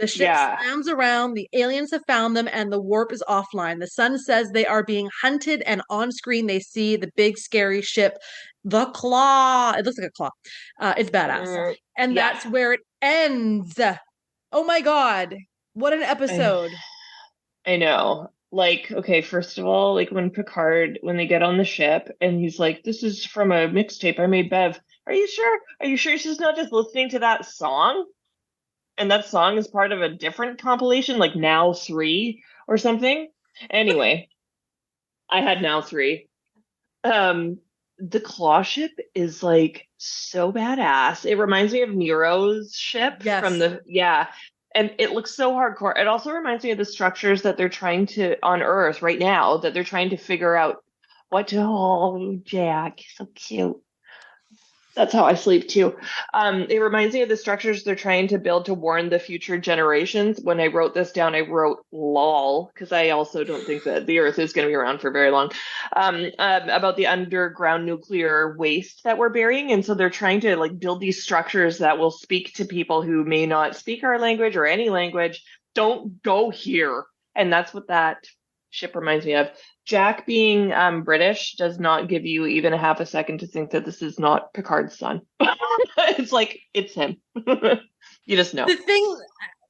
The ship slams around, the aliens have found them, and the warp is offline. The sun says they are being hunted, and on screen they see the big scary ship, the Claw. It looks like a claw. It's badass. And that's where it ends. Oh my god. What an episode. I know. Okay, first of all, when they get on the ship, and he's like, this is from a mixtape I made Bev. Are you sure? Are you sure she's not just listening to that song? And that song is part of a different compilation, like Now 3 or something. Anyway, I had Now 3. The claw ship is so badass. It reminds me of Nero's ship from and it looks so hardcore. It also reminds me of the structures that they're trying to on Earth right now, that they're trying to figure out what to. Oh, Jack, so cute. That's how I sleep too. It reminds me of the structures they're trying to build to warn the future generations. When I wrote this down, I wrote lol, because I also don't think that the Earth is going to be around for very long, about the underground nuclear waste that we're burying. And so they're trying to like build these structures that will speak to people who may not speak our language or any language. Don't go here. And that's what that ship reminds me of. Jack being British does not give you even a half a second to think that this is not Picard's son. It's like, it's him. You just know. The thing,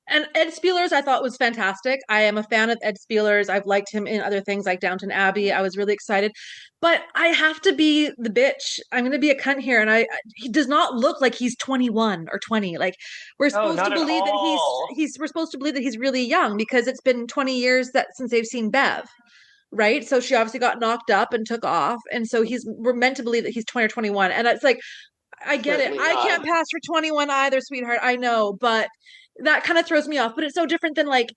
and Ed Spielers I thought was fantastic. I am a fan of Ed Spielers. I've liked him in other things like Downton Abbey. I was really excited. But I have to be the bitch. I'm going to be a cunt here. And he does not look like he's 21 or 20. Like we're Oh, supposed to not at believe that all. we're supposed to believe that he's really young because it's been 20 years since they've seen Bev. Right. So she obviously got knocked up and took off. And so we're meant to believe that he's 20 or 21. And it's like, I get it. Certainly I not. can't pass for 21 either, sweetheart. I know, but that kind of throws me off. But it's so different than like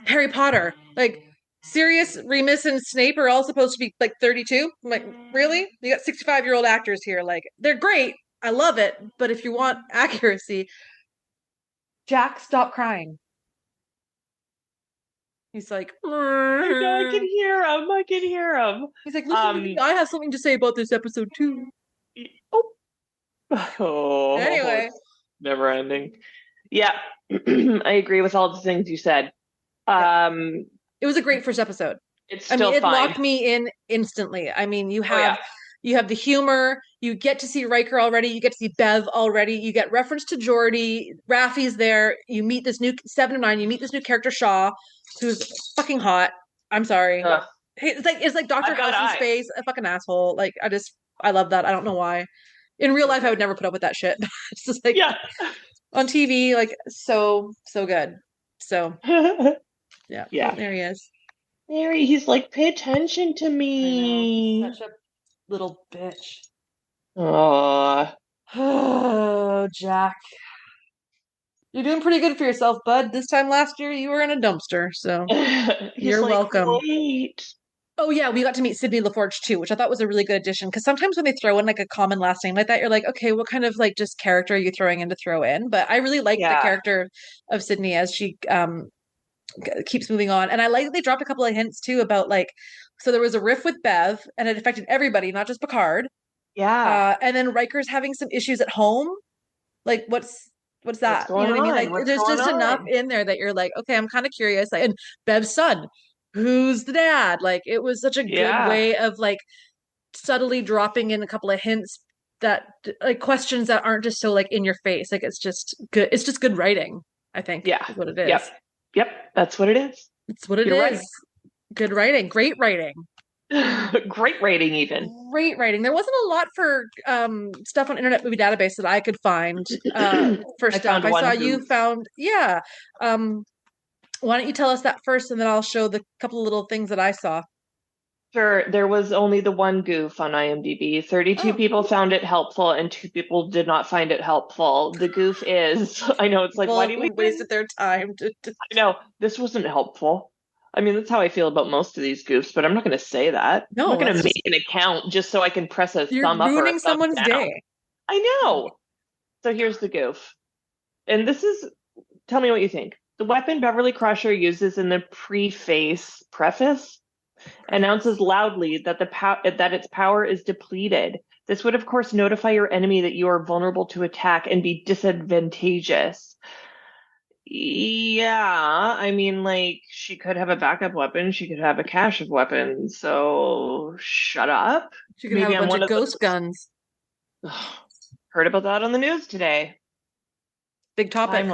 Harry Potter. Like Sirius, Remus, and Snape are all supposed to be like 32. I'm like, really? You got 65-year-old actors here. Like, they're great. I love it. But if you want accuracy, Jack, stop crying. He's like, I know, I can hear him. I can hear him. He's like, listen to me. I have something to say about this episode too. Oh, anyway, never ending. Yeah, I agree with all the things you said. It was a great first episode. It's still it fine. locked me in instantly. I mean, you have the humor. You get to see Riker already. You get to see Bev already. You get reference to Geordi. Raffi's there. You meet this new 7 of 9. You meet this new character Shaw, who's fucking hot. I'm sorry. It's like Dr. Gauss's face, a fucking asshole. Like I love that. I don't know why. In real life, I would never put up with that shit. It's just like on TV, like so good. So yeah. There he is. He's like, pay attention to me. Such a little bitch. Oh, Jack. You're doing pretty good for yourself, bud. This time last year, you were in a dumpster, so you're like, welcome. Wait. Oh yeah, we got to meet Sydney LaForge too, which I thought was a really good addition. Because sometimes when they throw in like a common last name like that, you're like, okay, what kind of like just character are you throwing in to throw in? But I really like the character of Sydney as she keeps moving on, and I like that they dropped a couple of hints too about like, so there was a riff with Bev, and it affected everybody, not just Picard. Yeah, and then Riker's having some issues at home. Like, what's that? You know what I mean? Like, there's just enough in there that you're like, okay, I'm kind of curious. Like, and Bev's son, who's the dad? Like, it was such a good way of like subtly dropping in a couple of hints that like questions that aren't just so like in your face. Like, it's just good. It's just good writing, I think. Yeah, is what it is. Yep. That's what it is. It's what it is. Right. Good writing. Great writing. Great writing, even. Great writing. There wasn't a lot for stuff on Internet Movie Database that I could find for stuff. I saw you found, why don't you tell us that first, and then I'll show the couple of little things that I saw. Sure. There was only the one goof on IMDb. 32 people found it helpful, and 2 people did not find it helpful. The goof is, I know, it's like, why do we wasted their time? I know, this wasn't helpful. I mean, that's how I feel about most of these goofs, but I'm not going to say that. No, I'm not going to make an account just so I can press a thumb up. You're ruining someone's day. I know. So here's the goof. And this is, tell me what you think. The weapon Beverly Crusher uses in the preface announces loudly that that its power is depleted. This would, of course, notify your enemy that you are vulnerable to attack and be disadvantageous. Yeah, I mean, like, she could have a backup weapon. She could have a cache of weapons. So shut up. She could have a bunch of ghost guns. Heard about that on the news today. Big topic.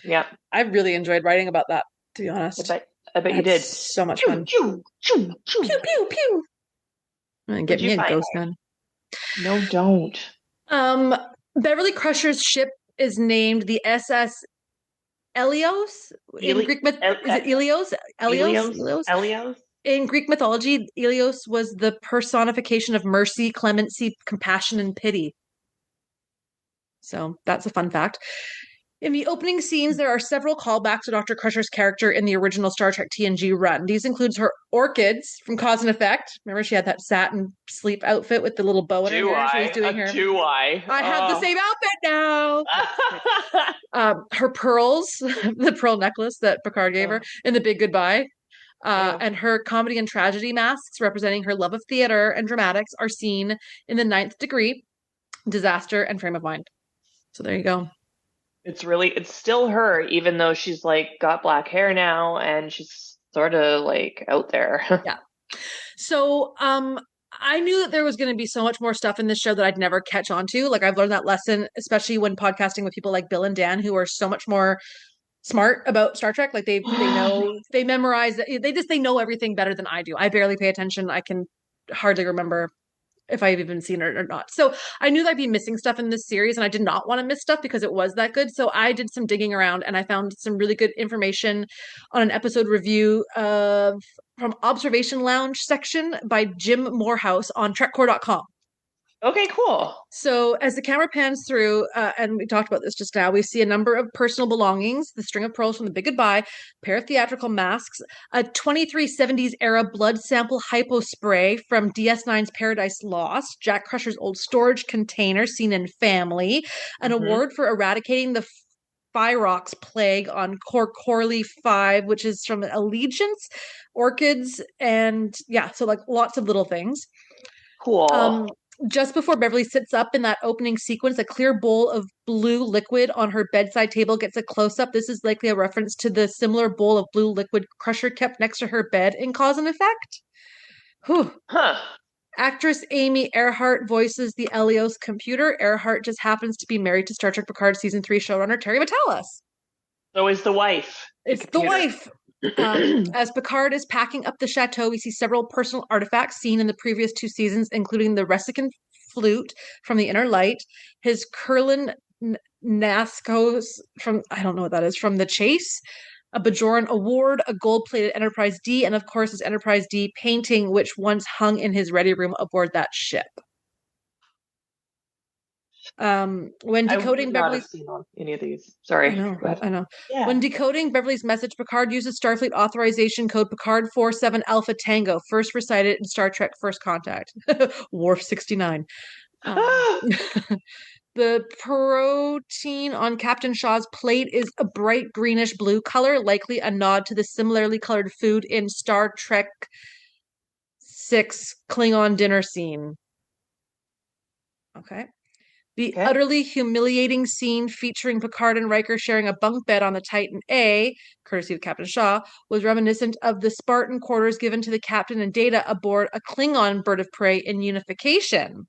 Yeah. I really enjoyed writing about that, to be honest. I bet you did. So much fun. Pew, pew, pew, pew, pew, pew. Get me a ghost gun. No, don't. Beverly Crusher's ship is named the SS Elios. In Greek is it Elios? Elios? In Greek mythology, Elios was the personification of mercy, clemency, compassion, and pity. So that's a fun fact. In the opening scenes, there are several callbacks to Dr. Crusher's character in the original Star Trek TNG run. These includes her orchids from Cause and Effect. Remember, she had that satin sleep outfit with the little bow in her hair. She was doing her. Do I? I have the same outfit now. Her pearls, the pearl necklace that Picard gave her in The Big Goodbye. And her comedy and tragedy masks representing her love of theater and dramatics are seen in The Ninth Degree, Disaster, and Frame of Mind. So there you go. It's still her, even though she's like got black hair now and she's sort of like out there. Yeah. So, I knew that there was going to be so much more stuff in this show that I'd never catch on to. Like I've learned that lesson, especially when podcasting with people like Bill and Dan, who are so much more smart about Star Trek. Like they know, they memorize, they know everything better than I do. I barely pay attention. I can hardly remember if I've even seen it or not. So I knew that I'd be missing stuff in this series, and I did not want to miss stuff because it was that good. So I did some digging around and I found some really good information on an episode review of from Observation Lounge section by Jim Morehouse on trekcore.com. Okay, cool. So as the camera pans through, and we talked about this just now, we see a number of personal belongings, the string of pearls from The Big Goodbye, a pair of theatrical masks, a 2370s era blood sample hypo spray from DS9's Paradise Lost, Jack Crusher's old storage container seen in Family, an award for eradicating the Pyrox plague on Corley 5, which is from Allegiance, orchids, and so like lots of little things. Cool. Just before Beverly sits up in that opening sequence, a clear bowl of blue liquid on her bedside table gets a close-up. This is likely a reference to the similar bowl of blue liquid Crusher kept next to her bed in Cause and Effect. Whew. Huh. Actress Amy Earhart voices the Elios computer. Earhart just happens to be married to Star Trek Picard Season 3 showrunner Terry Matalas. So is the wife. It's the wife. As Picard is packing up the chateau, we see several personal artifacts seen in the previous 2 seasons, including the Resican flute from the Inner Light, his Kurlan Nascos from, I don't know what that is, from The Chase, a Bajoran award, a gold-plated Enterprise D, and of course his Enterprise D painting, which once hung in his ready room aboard that ship. When decoding Beverly's seen on any of these. Sorry. I know. Yeah. When decoding Beverly's message, Picard uses Starfleet authorization code Picard 47 Alpha Tango, first recited in Star Trek First Contact. Worf 69. The protein on Captain Shaw's plate is a bright greenish blue color, likely a nod to the similarly colored food in Star Trek 6 Klingon dinner scene. Okay. The utterly humiliating scene featuring Picard and Riker sharing a bunk bed on the Titan A, courtesy of Captain Shaw, was reminiscent of the Spartan quarters given to the captain and Data aboard a Klingon bird of prey in Unification.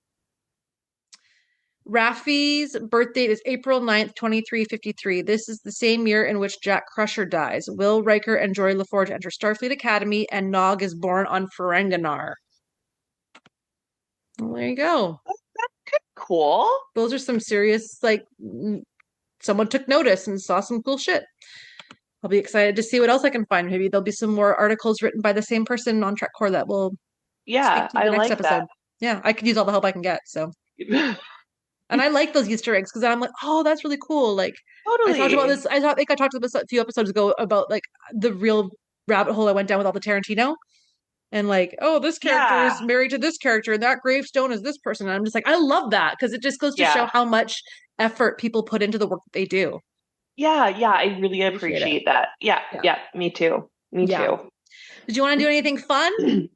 Raffi's birth date is April 9th, 2353. This is the same year in which Jack Crusher dies. Will Riker and Geordi LaForge enter Starfleet Academy, and Nog is born on Ferenginar. Well, there you go. Cool. Those are some serious, like, someone took notice and saw some cool shit. I'll be excited to see what else I can find. Maybe there'll be some more articles written by the same person on TrekCore that will speak to the next episode. That. Yeah, I could use all the help I can get, so. And I like those Easter eggs because I'm like, oh, that's really cool. Like, totally. I talked about this. I think I talked about this a few episodes ago about like the real rabbit hole I went down with all the Tarantino. And like, oh, this character is married to this character, and that gravestone is this person. And I'm just like, I love that because it just goes to show how much effort people put into the work that they do. Yeah, I really appreciate that. Yeah, me too. Me too. Did you want to do anything fun?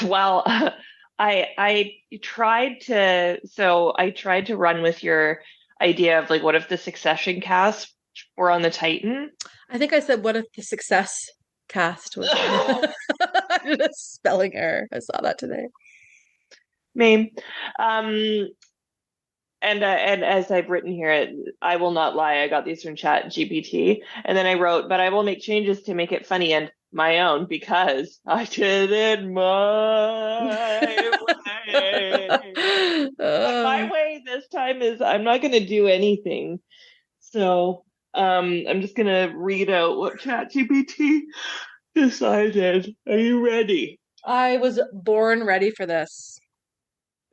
Well, I tried to run with your idea of like, what if the Succession cast were on the Titan? I think I said, what if the Success cast was a spelling error. I saw that today. Meme. And as I've written here, I will not lie, I got these from Chat GPT, and then I wrote, but I will make changes to make it funny and my own because I did it my way. My way this time is I'm not going to do anything. So I'm just going to read out what ChatGPT decided. Are you ready? I was born ready for this.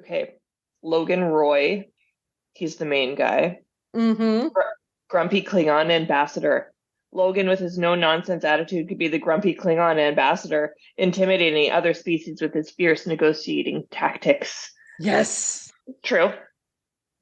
Okay. Logan Roy. He's the main guy. Mm-hmm. Grumpy Klingon ambassador. Logan, with his no-nonsense attitude, could be the grumpy Klingon ambassador, intimidating other species with his fierce negotiating tactics. Yes. True.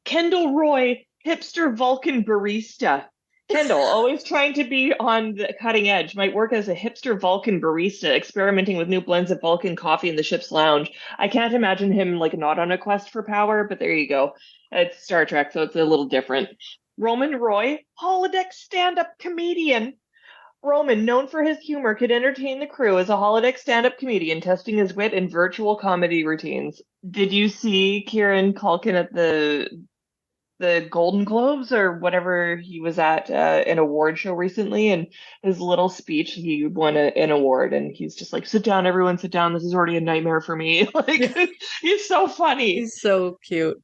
Kendall Roy, hipster Vulcan barista. Kendall, always trying to be on the cutting edge, might work as a hipster Vulcan barista, experimenting with new blends of Vulcan coffee in the ship's lounge. I can't imagine him like not on a quest for power, but there you go. It's Star Trek, so it's a little different. Roman Roy, holodeck stand-up comedian. Roman, known for his humor, could entertain the crew as a holodeck stand-up comedian, testing his wit in virtual comedy routines. Did you see Kieran Culkin at the Golden Globes or whatever he was at an award show recently? And his little speech, he won an award, and he's just like, "Sit down, everyone, sit down. This is already a nightmare for me." Like, he's so funny. He's so cute.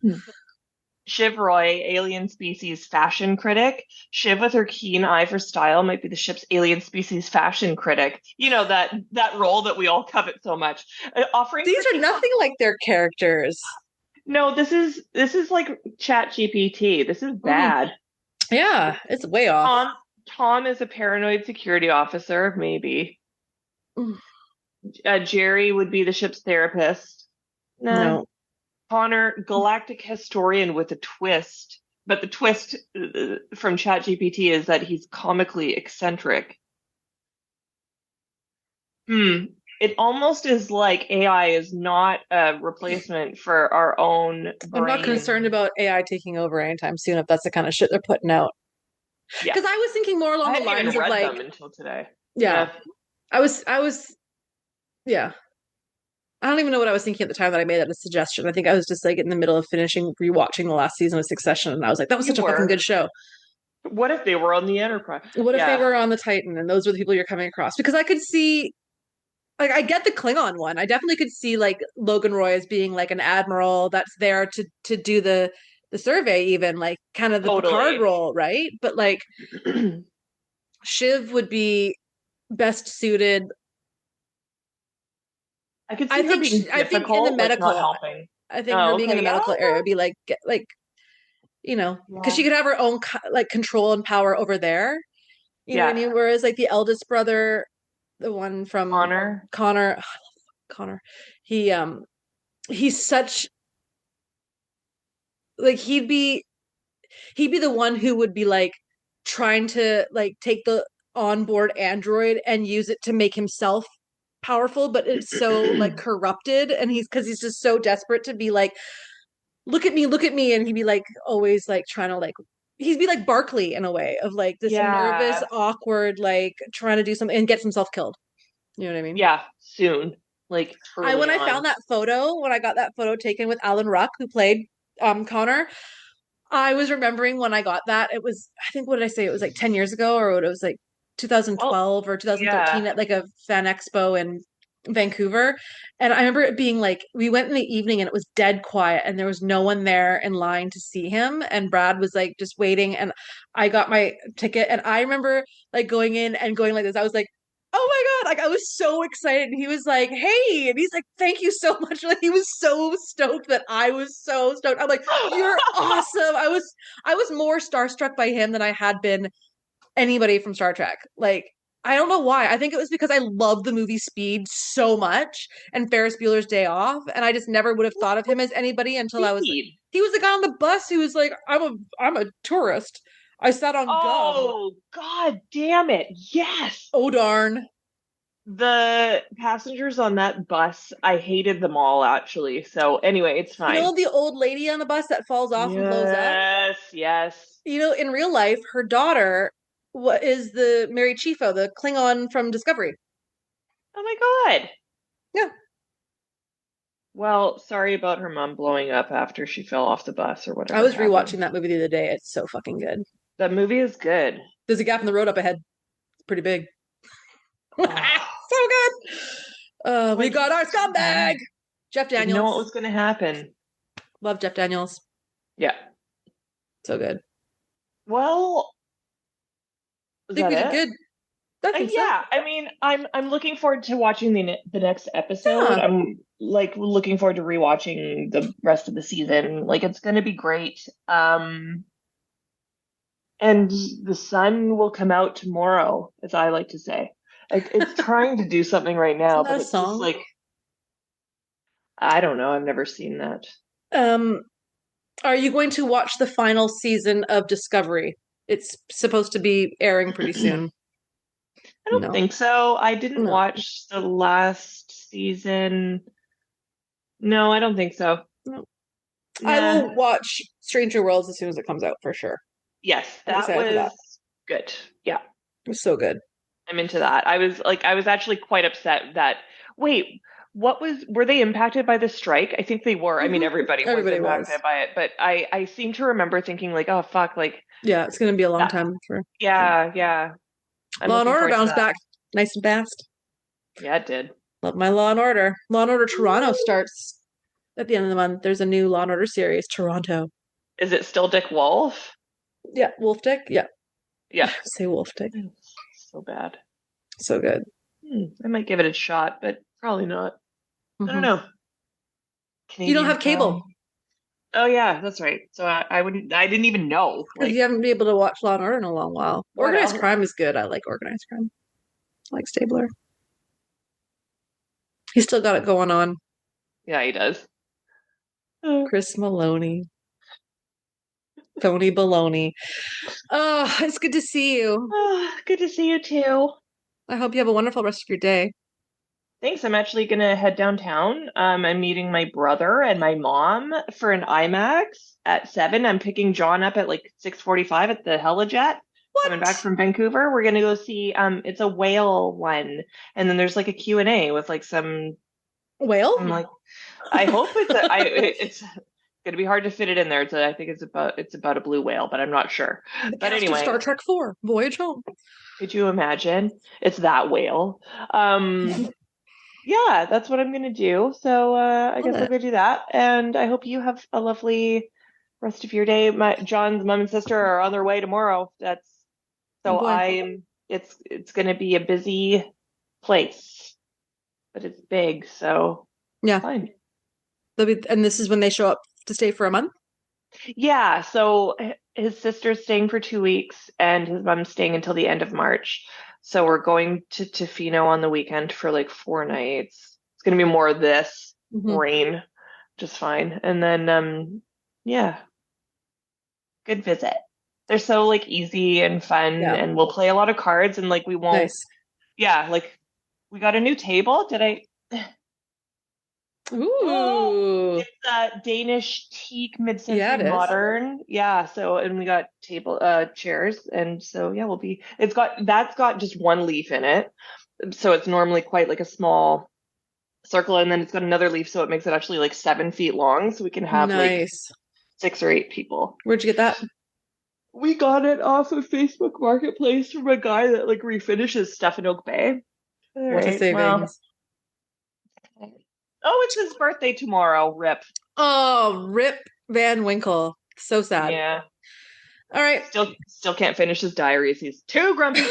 Shiv Roy, alien species fashion critic. Shiv, with her keen eye for style, might be the ship's alien species fashion critic. You know, that role that we all covet so much. Offering These are nothing like their characters. No, this is like Chat GPT. This is bad. Yeah, it's way off. Tom is a paranoid security officer, maybe. Jerry would be the ship's therapist. No. Connor, galactic historian with a twist. But the twist from ChatGPT is that he's comically eccentric. It almost is like AI is not a replacement for our own brain. I'm not concerned about AI taking over anytime soon if that's the kind of shit they're putting out. Because I was thinking more along the lines of like... I haven't read them until today. Yeah. I was I don't even know what I was thinking at the time that I made that a suggestion. I think I was just like in the middle of rewatching the last season of Succession, and I was like, that was such a fucking good show. What if they were on the Enterprise? What if they were on the Titan, and those were the people you're coming across? Because I could see, like, I get the Klingon one. I definitely could see like Logan Roy as being like an admiral that's there to do the survey, even like kind of the Picard role, right? But like Shiv would be best suited. I think in the medical, I think her being in the medical area would be like, you know, because she could have her own like control and power over there. You know what I mean? Whereas like the eldest brother, the one from Connor, he's such like he'd be the one who would be like trying to like take the onboard android and use it to make himself powerful, but it's so like corrupted, and he's just so desperate to be like, look at me, and he'd be like always like trying to like, he'd be like Barkley in a way of like this nervous, awkward, like trying to do something and gets himself killed. You know what I mean? Yeah, soon. Like I found that photo, when I got that photo taken with Alan Ruck, who played Connor, I was remembering when I got that, it was, I think, what did I say? It was like 10 years ago, or it was like 2012 or 2013 at like a fan expo in Vancouver. And I remember it being like, we went in the evening and it was dead quiet and there was no one there in line to see him. And Brad was like just waiting, and I got my ticket, and I remember like going in and going like this. I was like, oh my God, like I was so excited. And he was like, hey, and he's like, thank you so much. Like he was so stoked that I was so stoked. I'm like, you're awesome. I was more starstruck by him than I had been anybody from Star Trek. Like, I don't know why. I think it was because I love the movie Speed so much and Ferris Bueller's Day Off, and I just never would have thought of him as anybody until he was the guy on the bus who was like, I'm a tourist. I sat on Gum. Oh, God damn it. Yes. Oh, darn. The passengers on that bus, I hated them all, actually. So anyway, it's fine. You know the old lady on the bus that falls off and blows up? Yes. You know, in real life, her daughter is the Mary Chieffo, the Klingon from Discovery. Oh my God. Yeah. Well, sorry about her mom blowing up after she fell off the bus or whatever. I was rewatching that movie the other day. It's so fucking good. That movie is good. There's a gap in the road up ahead. It's pretty big. So good. We got our scumbag. Jeff Daniels. You know what was going to happen? Love Jeff Daniels. Yeah. So good. Well, I think we did good. Yeah, I mean, I'm looking forward to watching the next episode. Yeah. I'm like looking forward to rewatching the rest of the season. Like, it's going to be great. And the sun will come out tomorrow, as I like to say. Like, it's trying to do something right now, Isn't that but a it's just song? like, I don't know. I've never seen that. Um, are you going to watch the final season of Discovery? It's supposed to be airing pretty I soon. don't No, think so. I didn't no, watch the last season. No, I don't think so. no. I Nah. will watch Stranger Worlds as soon as it comes out for sure. Yes, I'm that excited for was that. good. Yeah, It was so good. I'm into that. I was actually quite upset that, wait, were they impacted by the strike? I think they were. I mean, everybody was Everybody was. impacted by it, but I seem to remember thinking like, oh, fuck, like Yeah, it's going to be a long that. time for sure. Yeah, yeah. I'm Law and looking Order forward to bounced that. back nice and fast. Yeah, it did. Love my Law and Order. Law and Order Toronto Woo! starts at the end of the month. There's a new Law and Order series, Toronto. Is it still Dick Wolf? Yeah, Wolf Dick. Yeah, Yeah. say Wolf Dick. So bad. So good. I might give it a shot, but probably not. I don't Hmm. know. You don't Canadian have cable Crime. Oh yeah, that's right. So I wouldn't. I didn't even know. because Like, you haven't been able to watch Law and Order in a long while. what Organized else? Crime is good. I like Organized Crime. I like Stabler. He's still got it going on. Yeah, he does. Oh, Chris Maloney. Tony Baloney. Oh, it's good to see you. good to see you too. I hope you have a wonderful rest of your day. Thanks. I'm actually gonna head downtown. I'm meeting my brother and my mom for an IMAX at 7. I'm picking John up at like 6:45 at the Helijet. Coming back What? from Vancouver. We're gonna go see it's a whale one. And then there's like a Q&A with like some Whale? like I hope it's gonna be hard to fit it in there. I think it's about a blue whale, but I'm not sure. The But cast of anyway, Star Trek 4, Voyage Home. could you imagine? It's that whale. Yeah, that's what I'm gonna do. So I Love guess I'll it. go do that. And I hope you have a lovely rest of your day. My John's mom and sister are on their way tomorrow. That's Oh so boy. it's gonna be a busy place, but it's big, so it's Yeah. fine. And this is when they show up to stay for a month? Yeah, so his sister's staying for 2 weeks and his mom's staying until the end of March. So we're going to Tofino on the weekend for like 4 nights. It's gonna be more of this Hmm. rain, just fine. And then yeah, good visit. They're so like easy and fun Yeah. and we'll play a lot of cards and like we won't Nice. yeah, like we got a new table. Did I Oh, Ooh. it's a Danish teak Yeah, mid-century it is. modern. Yeah, so and we got table chairs and so yeah, that's got just one leaf in it. So it's normally quite like a small circle and then it's got another leaf so it makes it actually like 7 feet long so we can have like Nice. 6 or 8 people. Where'd you get that? We got it off of Facebook Marketplace from a guy that like refinishes stuff in Oak Bay. All What a right, well. savings. Oh, it's his birthday tomorrow, Rip. Oh, Rip Van Winkle. So sad. Yeah. All right. Still can't finish his diaries. He's too grumpy.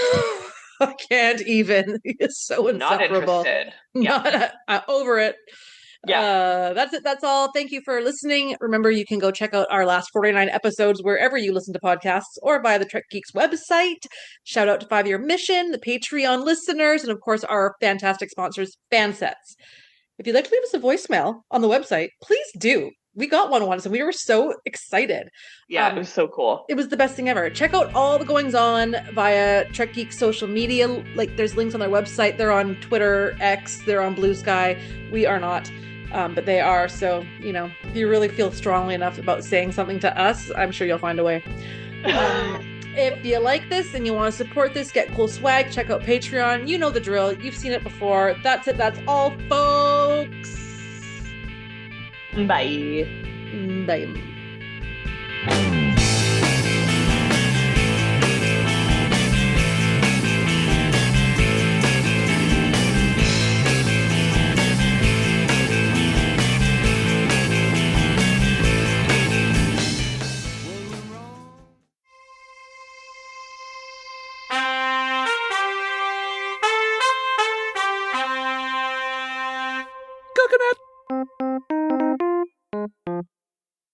I can't even. He is so Not insufferable. interested. Yeah. Not over it. Yeah. That's it. That's all. Thank you for listening. Remember, you can go check out our last 49 episodes wherever you listen to podcasts or via the Trek Geeks website. Shout out to 5 Year Mission, the Patreon listeners, and of course, our fantastic sponsors, Fansets. If you'd like to leave us a voicemail on the website, please do. We got one once and we were so excited. Yeah, it was so cool. It was the best thing ever. Check out all the goings on via Trek Geek social media. Like there's links on their website. They're on Twitter, X, they're on Blue Sky. We are not, but they are. So, if you really feel strongly enough about saying something to us, I'm sure you'll find a way. If you like this and you want to support this, get cool swag, check out Patreon. You know the drill. You've seen it before. That's it. That's all, folks. Bye. Bye.